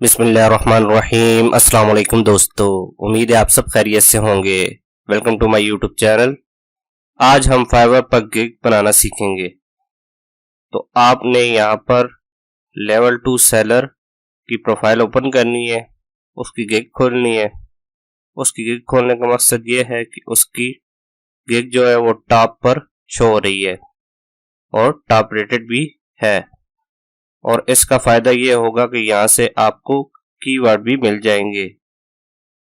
बिस्मिल्लाहिर्रहमानिर्रहीम। अस्सलाम वालेकुम दोस्तों, उम्मीद है आप सब खैरियत से होंगे। Welcome to my YouTube channel. आज हम फाइवर पर गिग बनाना सीखेंगे। तो आपने यहाँ पर लेवल 2 सेलर की प्रोफाइल ओपन करनी है, उसकी गिग खोलनी है। उसकी गिग खोलने का मकसद ये है कि उसकी गिग जो है वो टॉप पर शो हो रही है और टॉप रेटेड भी है। और इसका फायदा ये होगा कि यहाँ से आपको कीवर्ड भी मिल जाएंगे।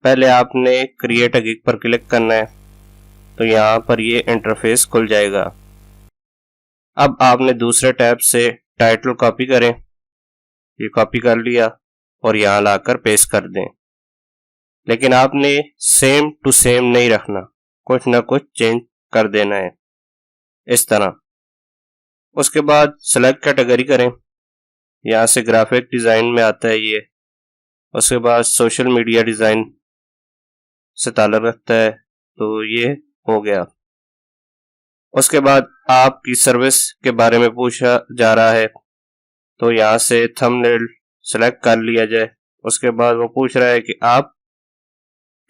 पहले आपने क्रिएट अ गिग पर क्लिक करना है, तो यहाँ पर ये इंटरफेस खुल जाएगा। अब आपने दूसरे टैब से टाइटल कॉपी करें, ये कॉपी कर लिया और यहाँ लाकर पेस्ट कर दें। लेकिन आपने सेम टू सेम नहीं रखना, कुछ ना कुछ चेंज कर देना है इस तरह। उसके बाद सेलेक्ट कैटेगरी करें, यहाँ से ग्राफिक डिज़ाइन में आता है ये। उसके बाद सोशल मीडिया डिज़ाइन से ताल्लुक़ रखता है, तो ये हो गया। उसके बाद आपकी सर्विस के बारे में पूछा जा रहा है, तो यहाँ से थंबनेल सेलेक्ट कर लिया जाए। उसके बाद वो पूछ रहा है कि आप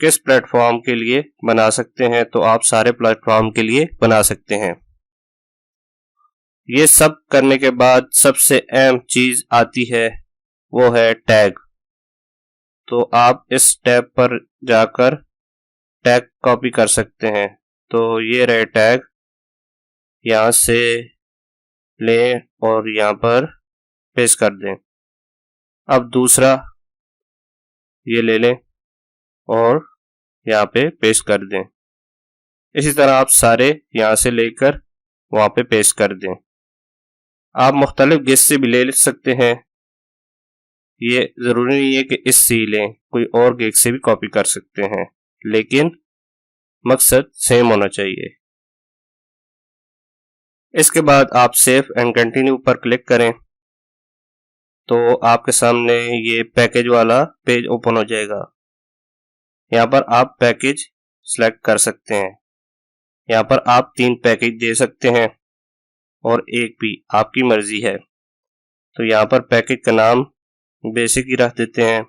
किस प्लेटफॉर्म के लिए बना सकते हैं, तो आप सारे प्लेटफॉर्म के लिए बना सकते हैं। ये सब करने के बाद सबसे अहम चीज़ आती है, वो है टैग। तो आप इस टैब पर जाकर टैग कॉपी कर सकते हैं। तो ये रहे टैग, यहाँ से लें और यहाँ पर पेस्ट कर दें। अब दूसरा ये ले लें और यहाँ पे पेस्ट कर दें। इसी तरह आप सारे यहाँ से लेकर वहाँ पे पेस्ट कर दें। आप मुख्तलिफ गिग से भी ले सकते हैं, ये ज़रूरी नहीं है कि इससे ही लें, कोई और गिग से भी कॉपी कर सकते हैं, लेकिन मकसद सेम होना चाहिए। इसके बाद आप सेव एंड कंटिन्यू पर क्लिक करें, तो आपके सामने ये पैकेज वाला पेज ओपन हो जाएगा। यहाँ पर आप पैकेज सेलेक्ट कर सकते हैं। यहाँ पर आप 3 पैकेज दे सकते हैं और एक भी, आपकी मर्जी है। तो यहाँ पर पैकेज का नाम बेसिक ही रख देते हैं।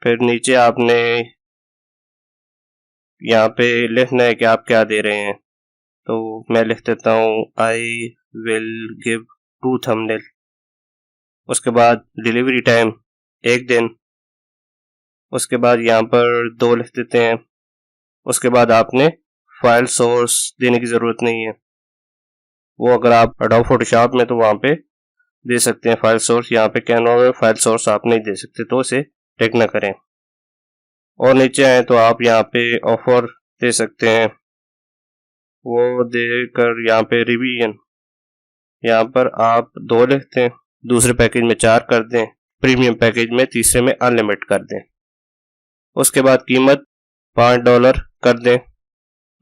फिर नीचे आपने यहाँ पे लिखना है कि आप क्या दे रहे हैं। तो मैं लिख देता हूँ आई विल गिव 2 थंबनेल। उसके बाद डिलीवरी टाइम 1 दिन। उसके बाद यहाँ पर 2 लिख देते हैं। उसके बाद आपने फाइल सोर्स देने की ज़रूरत नहीं है, वो अगर आप एडोब फोटोशॉप में तो वहाँ पे दे सकते हैं फाइल सोर्स। यहाँ पे कैनवा में फाइल सोर्स आप नहीं दे सकते, तो इसे टिक ना करें। और नीचे आए तो आप यहाँ पे ऑफर दे सकते हैं, वो देकर यहाँ पे रिवीजन, यहाँ पर आप 2 लिखते हैं, दूसरे पैकेज में 4 कर दें, प्रीमियम पैकेज में तीसरे में अनलिमिटेड कर दें। उसके बाद कीमत $5 कर दें।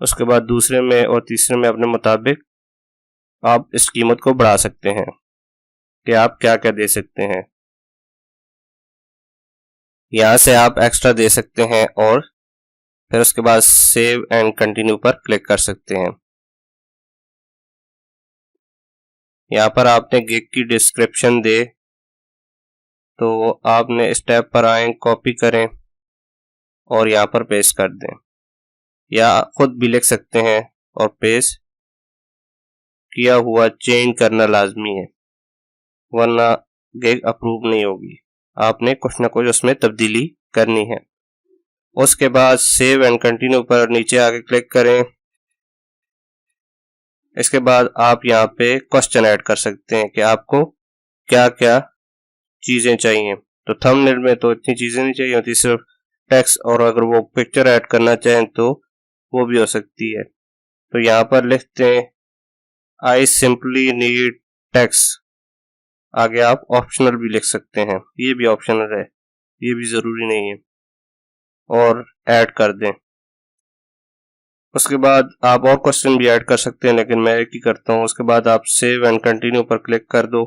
उसके बाद दूसरे में और तीसरे में अपने मुताबिक आप इस कीमत को बढ़ा सकते हैं कि आप क्या क्या दे सकते हैं। यहाँ से आप एक्स्ट्रा दे सकते हैं और फिर उसके बाद सेव एंड कंटिन्यू पर क्लिक कर सकते हैं। यहाँ पर आपने गिग की डिस्क्रिप्शन दे, तो आपने इस टैब पर आए, कॉपी करें और यहाँ पर पेस्ट कर दें, या खुद भी लिख सकते हैं और पेस्ट किया हुआ चेंज करना लाजमी है, वरना गिग अप्रूव नहीं होगी। आपने कुछ ना कुछ उसमें तब्दीली करनी है। उसके बाद सेव एंड कंटिन्यू पर नीचे आके क्लिक करें। इसके बाद आप यहाँ पे क्वेश्चन ऐड कर सकते हैं कि आपको क्या क्या चीज़ें चाहिए। तो थंबनेल में तो इतनी चीज़ें नहीं चाहिए होती, सिर्फ टेक्स्ट, और अगर वो पिक्चर ऐड करना चाहें तो वो भी हो सकती है। तो यहाँ पर लिखते हैं आई सिंपली नीड टेक्स्ट। आगे आप ऑप्शनल भी लिख सकते हैं, ये भी ऑप्शनल है, ये भी ज़रूरी नहीं है, और ऐड कर दें। उसके बाद आप और क्वेश्चन भी ऐड कर सकते हैं, लेकिन मैं एक ही करता हूँ। उसके बाद आप सेव एंड कंटिन्यू पर क्लिक कर दो।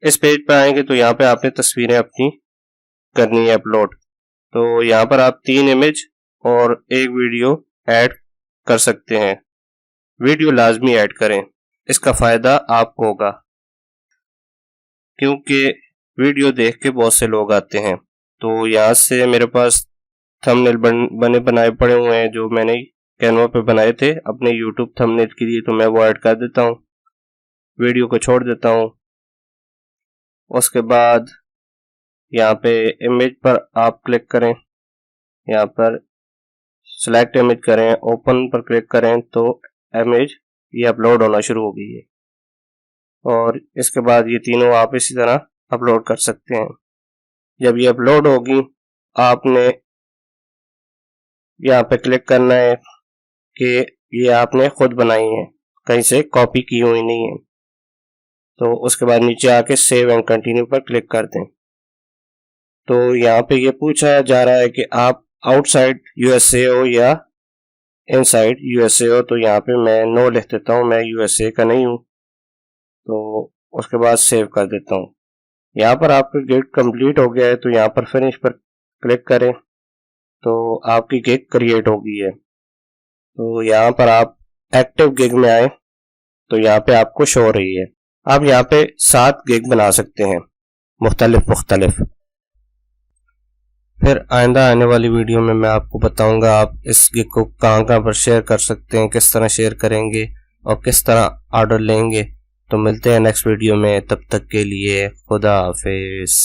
इस पेज पर आएंगे तो यहाँ पे आपने तस्वीरें अपनी करनी है अपलोड। तो यहाँ पर आप 3 इमेज और 1 वीडियो ऐड कर सकते हैं। वीडियो लाजमी ऐड करें, इसका फ़ायदा आपको होगा, क्योंकि वीडियो देख के बहुत से लोग आते हैं। तो यहाँ से मेरे पास थंबनेल बने बनाए पड़े हुए हैं जो मैंने कैनवा पे बनाए थे अपने यूट्यूब थंबनेल के लिए, तो मैं वो ऐड कर देता हूँ, वीडियो को छोड़ देता हूँ। उसके बाद यहाँ पे इमेज पर आप क्लिक करें, यहाँ पर सिलेक्ट इमेज करें, ओपन पर क्लिक करें तो इमेज ये अपलोड होना शुरू हो गई है। और इसके बाद ये तीनों आप इसी तरह अपलोड कर सकते हैं। जब ये अपलोड होगी आपने यहाँ पे क्लिक करना है कि ये आपने खुद बनाई है, कहीं से कॉपी की हुई नहीं है। तो उसके बाद नीचे आके सेव एंड कंटिन्यू पर क्लिक कर दें। तो यहाँ पे ये पूछा जा रहा है कि आप आउटसाइड यूएसए हो या इनसाइड यूएसए हो, तो यहाँ पे मैं नो लिख देता हूँ, मैं यूएसए का नहीं हूँ। तो उसके बाद सेव कर देता हूँ। यहाँ पर आपका गिग कंप्लीट हो गया है, तो यहाँ पर फिनिश पर क्लिक करें तो आपकी गिग क्रिएट हो गई है। तो यहाँ पर आप एक्टिव गिग में आए तो यहाँ पे आपको शो हो रही है। आप यहाँ पे 7 गिग बना सकते हैं मुख्तलिफ। फिर आइंदा आने वाली वीडियो में मैं आपको बताऊंगा आप इस गिग को कहाँ पर शेयर कर सकते हैं, किस तरह शेयर करेंगे और किस तरह ऑर्डर लेंगे। तो मिलते हैं नेक्स्ट वीडियो में, तब तक के लिए खुदा हाफिज।